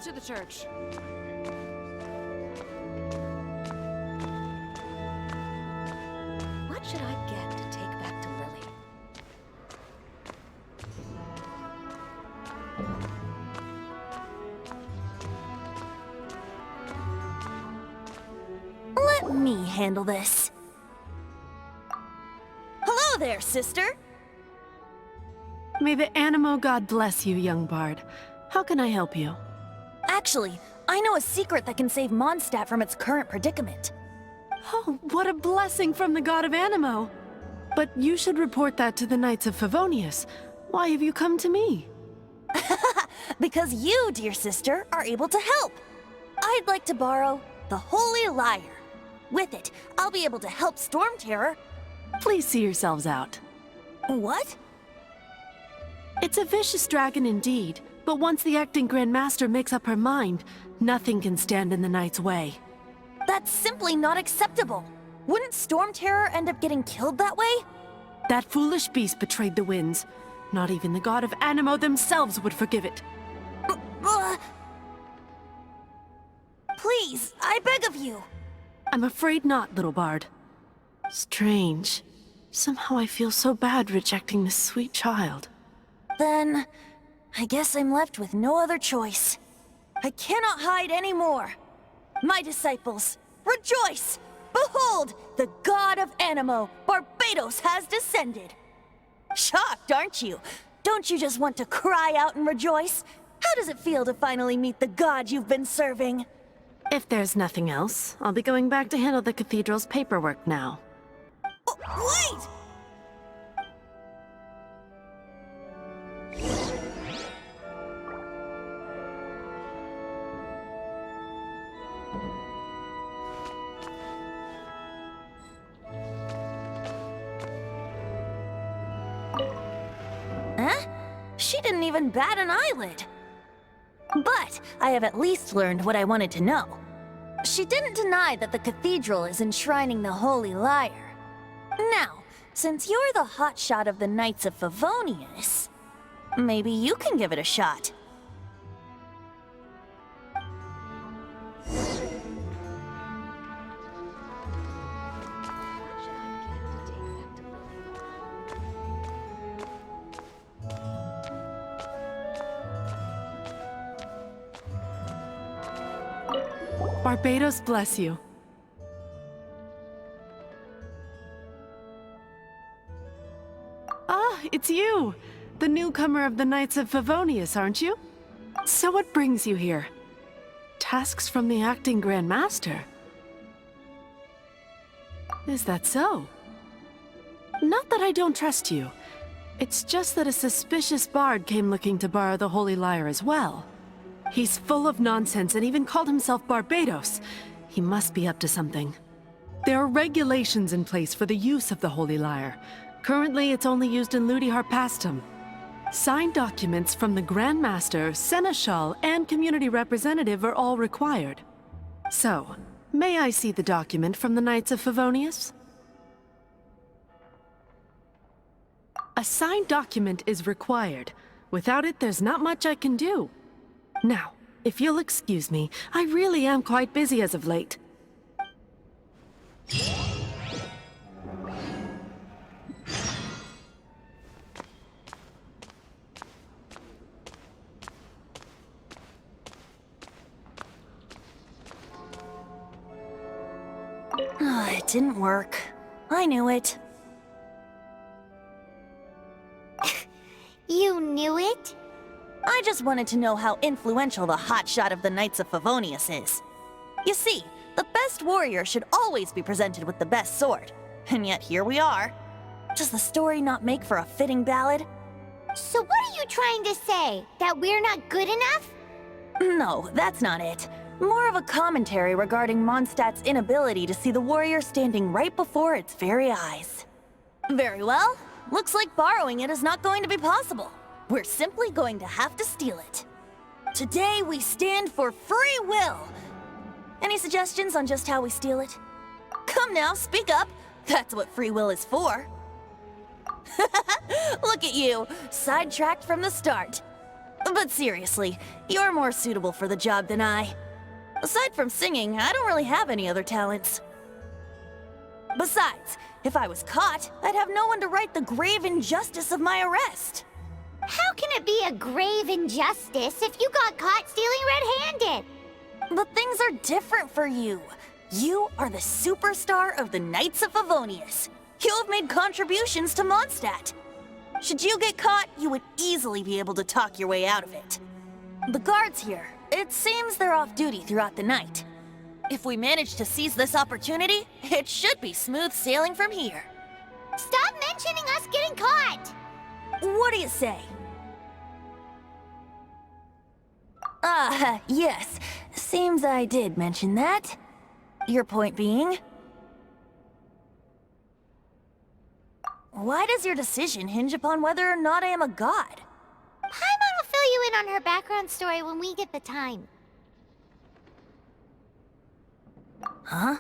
to the church. What should I get to take back to Lily? Let me handle this. Hello there, sister! May the Animo God bless you, young bard. How can I help you? Actually, I know a secret that can save Mondstadt from its current predicament. Oh, what a blessing from the god of Animo! But you should report that to the Knights of Favonius. Why have you come to me? Because you, dear sister, are able to help. I'd like to borrow the Holy Lyre. With it, I'll be able to help Storm Terror. Please see yourselves out. What? It's a vicious dragon indeed, but once the acting Grand Master makes up her mind, nothing can stand in the Knight's way. That's simply not acceptable. Wouldn't Storm Terror end up getting killed that way? That foolish beast betrayed the winds. Not even the god of Animo themselves would forgive it. Please, I beg of you. I'm afraid not, little bard. Strange. Somehow I feel so bad rejecting this sweet child. Then, I guess I'm left with no other choice. I cannot hide anymore. My disciples, rejoice! Behold, the god of Animo, Barbatos, has descended. Shocked, aren't you? Don't you just want to cry out and rejoice? How does it feel to finally meet the god you've been serving? If there's nothing else, I'll be going back to handle the cathedral's paperwork now. Oh, wait! Huh? She didn't even bat an eyelid. But I have at least learned what I wanted to know. She didn't deny that the cathedral is enshrining the Holy Lyre. Now, since you're the hotshot of the Knights of Favonius, maybe you can give it a shot. Barbatos bless you. Ah, it's you! The newcomer of the Knights of Favonius, aren't you? So what brings you here? Tasks from the acting Grand Master? Is that so? Not that I don't trust you. It's just that a suspicious bard came looking to borrow the Holy Lyre as well. He's full of nonsense and even called himself Barbatos. He must be up to something. There are regulations in place for the use of the Holy Lyre. Currently, it's only used in Ludi Harpastum. Signed documents from the Grand Master, Seneschal, and Community Representative are all required. So, may I see the document from the Knights of Favonius? A signed document is required. Without it, there's not much I can do. Now, if you'll excuse me, I really am quite busy as of late. It didn't work. I knew it. You knew it? I just wanted to know how influential the hotshot of the Knights of Favonius is. You see, the best warrior should always be presented with the best sword. And yet here we are. Does the story not make for a fitting ballad? So what are you trying to say? That we're not good enough? No, that's not it. More of a commentary regarding Mondstadt's inability to see the warrior standing right before its very eyes. Very well. Looks like borrowing it is not going to be possible. We're simply going to have to steal it. Today we stand for free will. Any suggestions on just how we steal it? Come now, speak up. That's what free will is for. Look at you, sidetracked from the start. But seriously, you're more suitable for the job than I. Aside from singing, I don't really have any other talents. Besides, if I was caught, I'd have no one to right the grave injustice of my arrest. How can it be a grave injustice if you got caught stealing red-handed? But things are different for you. You are the superstar of the Knights of Favonius. You have made contributions to Mondstadt. Should you get caught, you would easily be able to talk your way out of it. The guards here, it seems they're off duty throughout the night. If we manage to seize this opportunity, it should be smooth sailing from here. Stop mentioning us getting caught! What do you say? Yes. Seems I did mention that. Your point being? Why does your decision hinge upon whether or not I am a god? Paimon will fill you in on her background story when we get the time. Huh?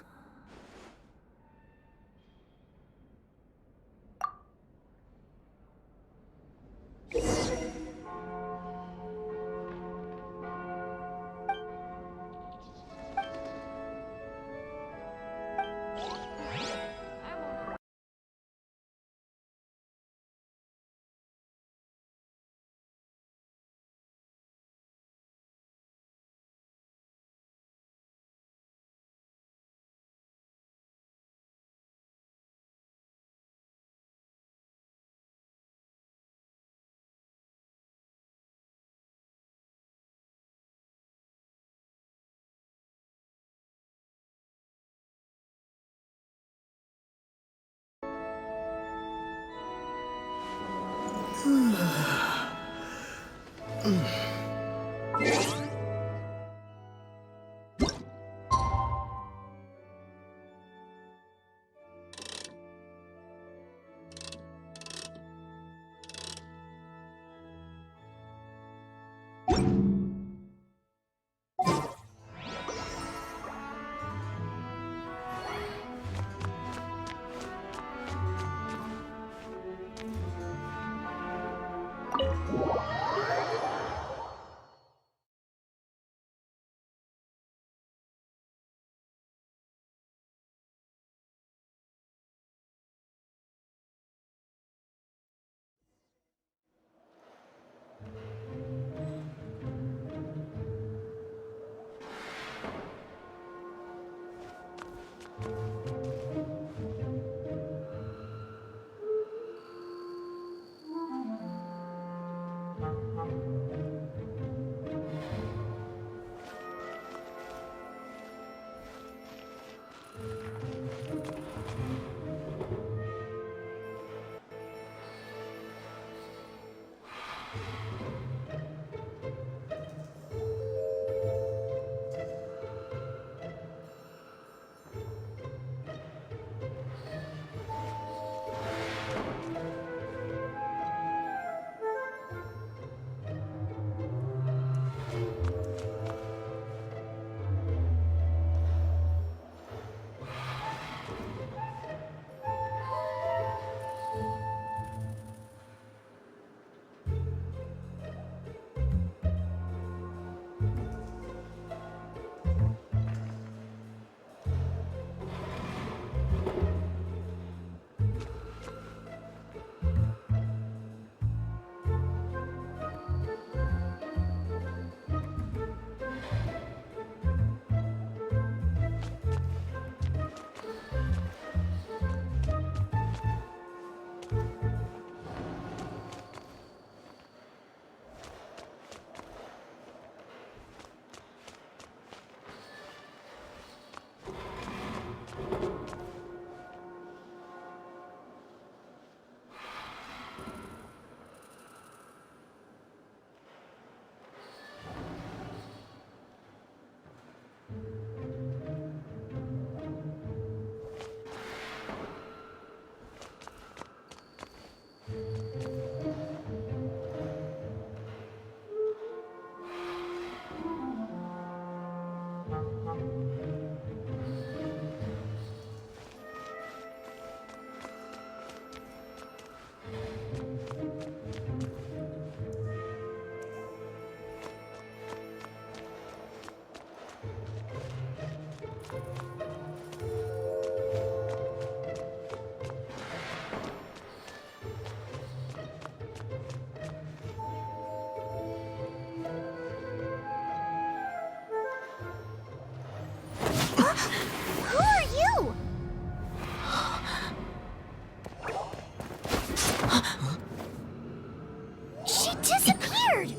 disappeared!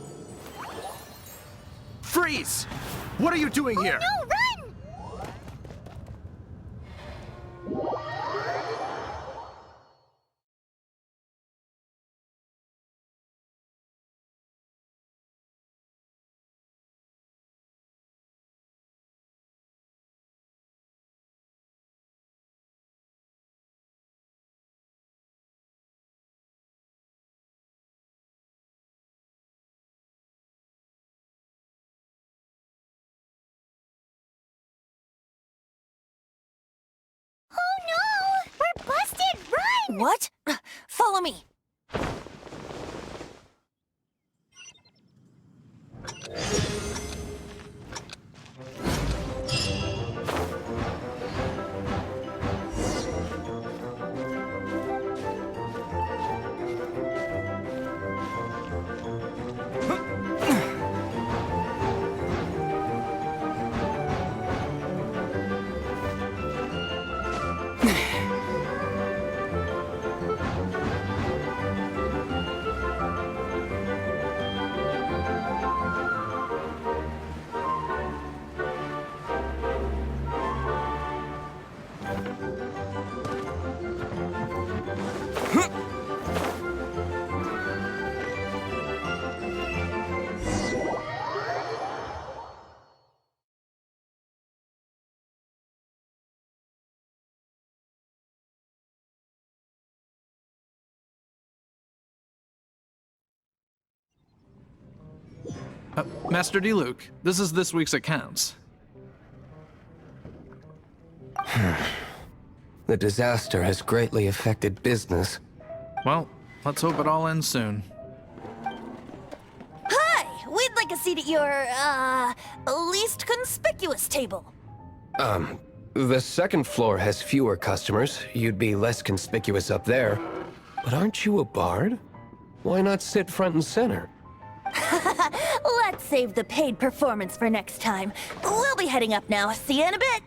Freeze! What are you doing here? No, run! Oh no! We're busted! Run! What? Follow me. Master D-Luke, this is this week's accounts. The disaster has greatly affected business. Well, let's hope it all ends soon. Hi! We'd like a seat at your, least conspicuous table. The second floor has fewer customers. You'd be less conspicuous up there. But aren't you a bard? Why not sit front and center? Let's save the paid performance for next time. We'll be heading up now. See you in a bit.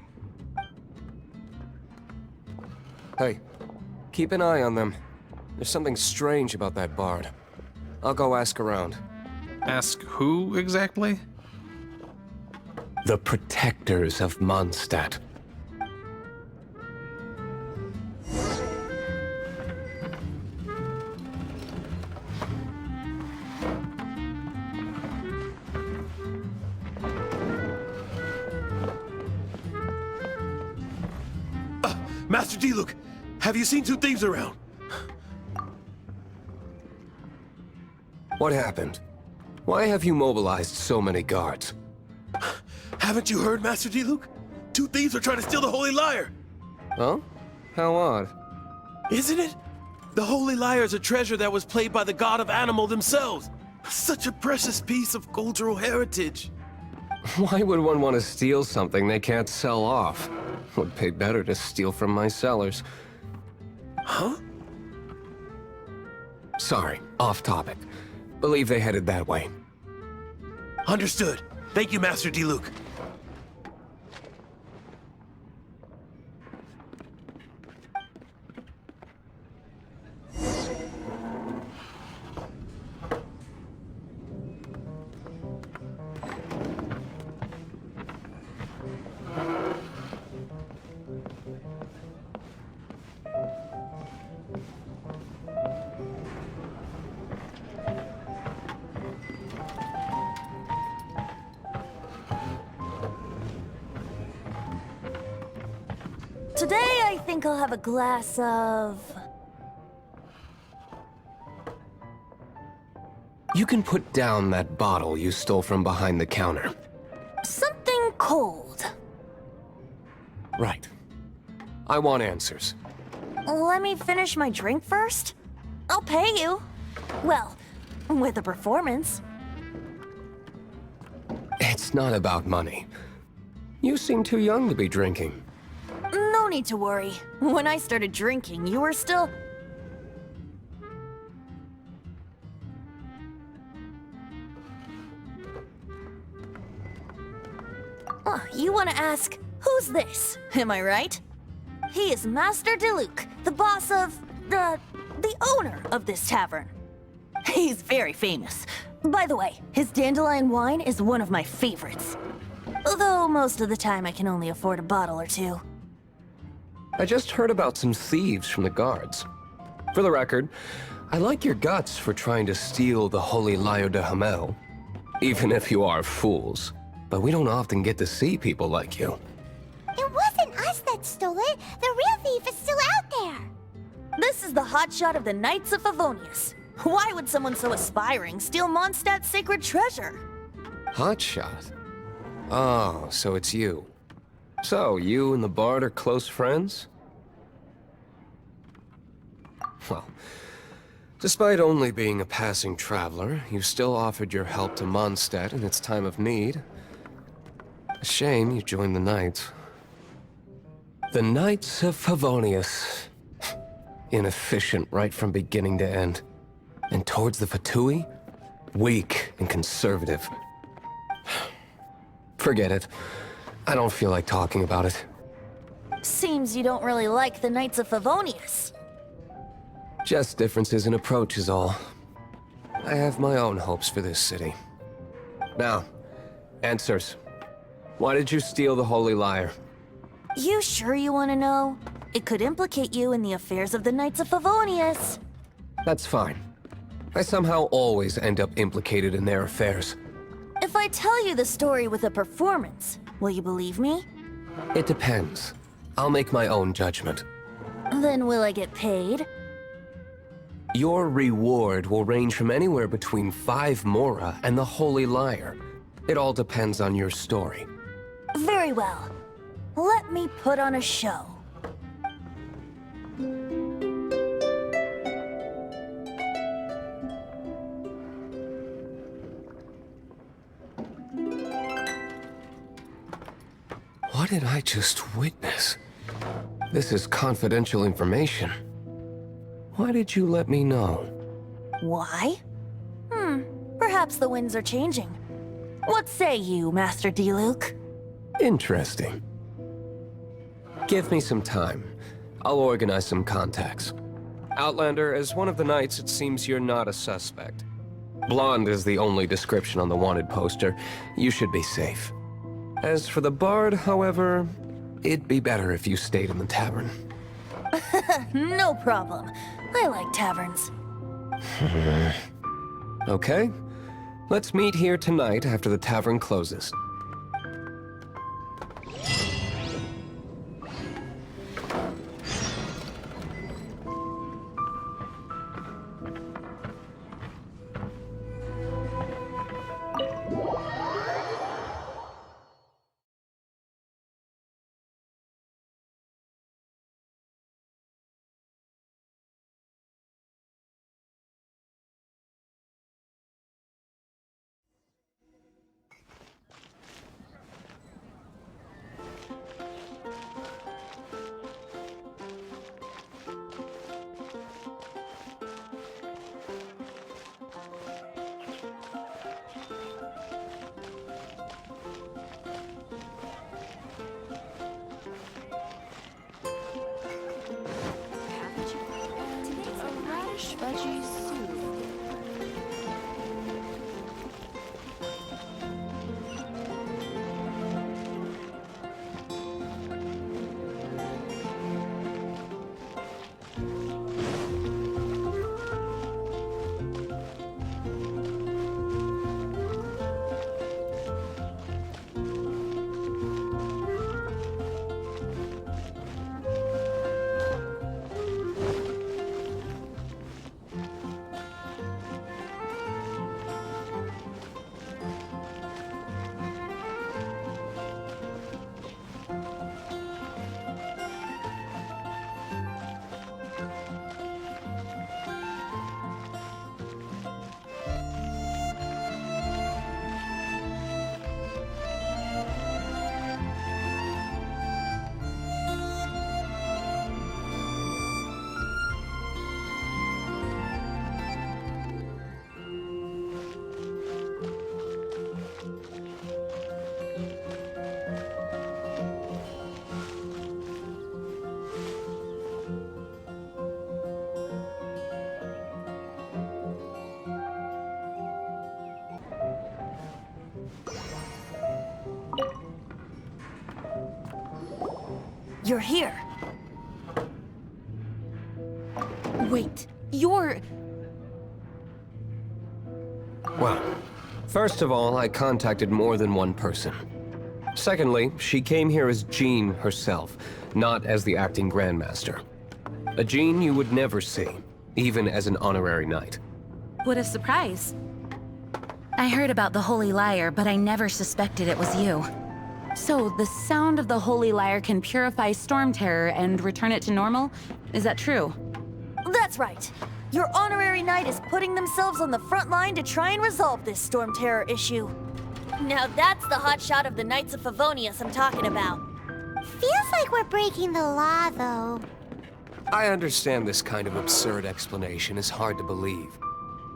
Hey, keep an eye on them. There's something strange about that bard. I'll go ask around. Ask who exactly? The protectors of Monstatd. Master D-Luke, have you seen two thieves around? What happened? Why have you mobilized so many guards? Haven't you heard, Master D-Luke? Two thieves are trying to steal the Holy Lyre! Huh? How odd. Isn't it? The Holy Lyre is a treasure that was played by the god of animal themselves. Such a precious piece of cultural heritage. Why would one want to steal something they can't sell off? Would pay better to steal from my sellers. Huh? Sorry, off topic. Believe they headed that way. Understood. Thank you, Master D-Luke. Today, I think I'll have a glass of... You can put down that bottle you stole from behind the counter. something cold. Right. I want answers. Let me finish my drink first. I'll pay you. Well, with a performance. It's not about money. You seem too young to be drinking. No need to worry. When I started drinking, you were still... You want to ask, who's this? Am I right? He is Master D-Luke, the boss of... the owner of this tavern. He's very famous. By the way, his dandelion wine is one of my favorites. Although most of the time I can only afford a bottle or two. I just heard about some thieves from the guards. For the record, I like your guts for trying to steal the Holy Lyre de Hamel. Even if you are fools. But we don't often get to see people like you. It wasn't us that stole it. The real thief is still out there. This is the hotshot of the Knights of Favonius. Why would someone so aspiring steal Mondstadt's sacred treasure? Hotshot? Oh, so it's you. So, you and the Bard are close friends? Well, despite only being a passing traveler, you still offered your help to Mondstadt in its time of need. A shame you joined the Knights. The Knights of Favonius. Inefficient right from beginning to end. And towards the Fatui, weak and conservative. Forget it. I don't feel like talking about it. Seems you don't really like the Knights of Favonius. Just differences in approach is all. I have my own hopes for this city. Now, answers. Why did you steal the Holy Lyre? You sure you want to know? It could implicate you in the affairs of the Knights of Favonius. That's fine. I somehow always end up implicated in their affairs. If I tell you the story with a performance, will you believe me? It depends. I'll make my own judgment. Then will I get paid? Your reward will range from anywhere between 5 Mora and the Holy Lyre. It all depends on your story. Very well. Let me put on a show. What did I just witness? This is confidential information. Why did you let me know? Why? Perhaps the winds are changing. What say you, Master Diluc? Interesting. Give me some time. I'll organize some contacts. Outlander, as one of the Knights, it seems you're not a suspect. Blonde is the only description on the wanted poster. You should be safe. As for the Bard, however, it'd be better if you stayed in the tavern. No problem. I like taverns. Okay. Let's meet here tonight after the tavern closes. you're here. Wait, you're... Well, first of all, I contacted more than one person. Secondly, she came here as Jean herself, not as the acting Grandmaster. A Jean you would never see, even as an honorary knight. What a surprise. I heard about the Holy Lyre, but I never suspected it was you. So, the sound of the Holy Lyre can purify Storm Terror and return it to normal? Is that true? That's right. Your honorary knight is putting themselves on the front line to try and resolve this Storm Terror issue. Now that's the hotshot of the Knights of Favonius I'm talking about. Feels like we're breaking the law, though. I understand this kind of absurd explanation is hard to believe.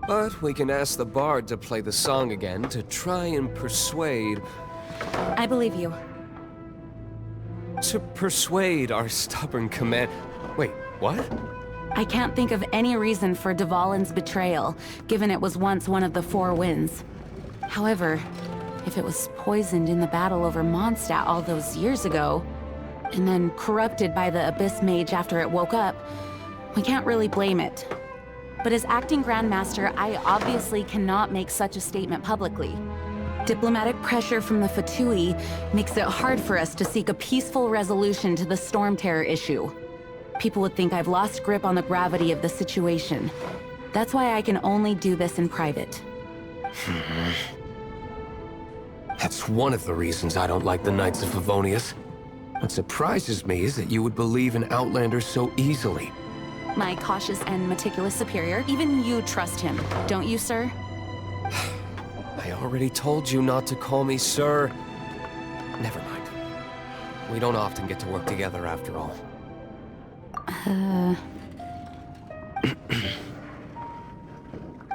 But we can ask the bard to play the song again to try and persuade... I believe you. To persuade our stubborn command... Wait, what? I can't think of any reason for Dvalin's betrayal, given it was once one of the Four Winds. However, if it was poisoned in the battle over Mondstadt all those years ago, and then corrupted by the Abyss Mage after it woke up, we can't really blame it. But as acting Grandmaster, I obviously cannot make such a statement publicly. Diplomatic pressure from the Fatui makes it hard for us to seek a peaceful resolution to the Storm Terror issue. People would think I've lost grip on the gravity of the situation. That's why I can only do this in private. That's one of the reasons I don't like the Knights of Favonius. What surprises me is that you would believe in Outlanders so easily. My cautious and meticulous superior, even you trust him, don't you, sir? I already told you not to call me sir. Never mind. We don't often get to work together after all.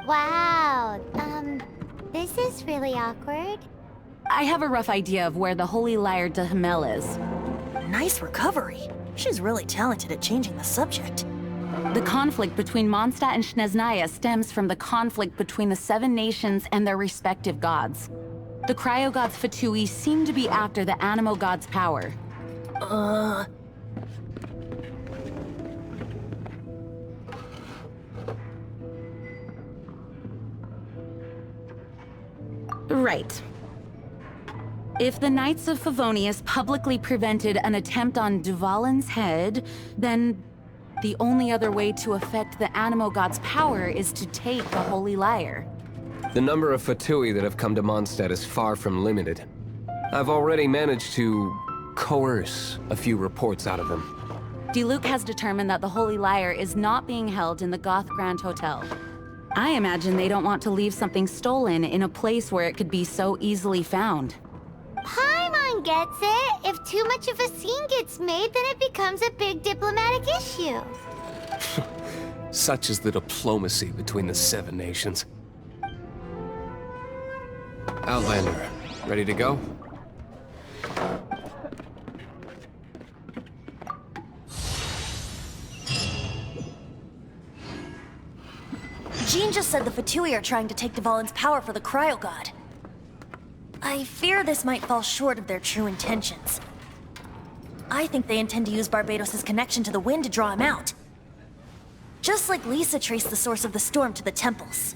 Wow, this is really awkward. I have a rough idea of where the Holy Lyre de Himmel is. Nice recovery. She's really talented at changing the subject. The conflict between Mondstadt and Snezhnaya stems from the conflict between the Seven Nations and their respective gods. The Cryogods Fatui seem to be after the Animo God's power. Right. If the Knights of Favonius publicly prevented an attempt on Dvalin's head, then the only other way to affect the Animo God's power is to take the Holy Lyre. The number of Fatui that have come to Mondstadt is far from limited. I've already managed to coerce a few reports out of them. Diluc has determined that the Holy Lyre is not being held in the Goth Grand Hotel. I imagine they don't want to leave something stolen in a place where it could be so easily found. Paimon gets it. If too much of a scene gets made, then it becomes a big diplomatic issue. Such is the diplomacy between the Seven Nations. Outlander, ready to go? Jean just said the Fatui are trying to take Dvalin's power for the Cryogod. I fear this might fall short of their true intentions. I think they intend to use Barbados' connection to the wind to draw him out. Just like Lisa traced the source of the storm to the temples.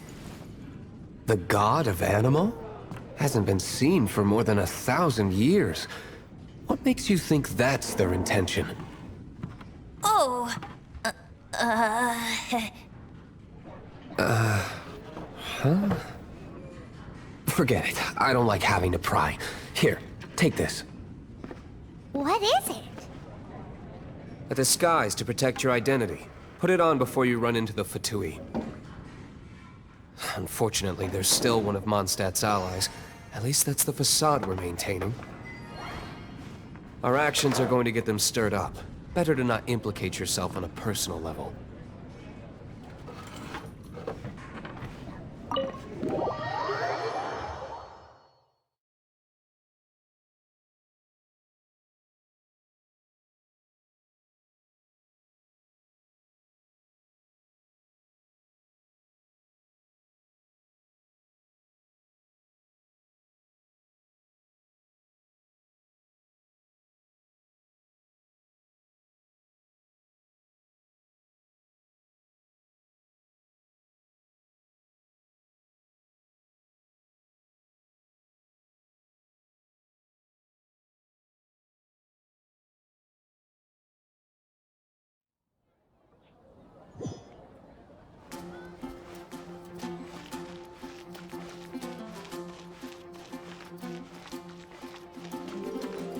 The god of Animo? Hasn't been seen for more than 1,000 years. What makes you think that's their intention? Oh, Forget it. I don't like having to pry. Here, take this. What is it? A disguise to protect your identity. Put it on before you run into the Fatui. Unfortunately, there's still one of Mondstadt's allies. At least that's the facade we're maintaining. Our actions are going to get them stirred up. Better to not implicate yourself on a personal level.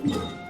Thank you.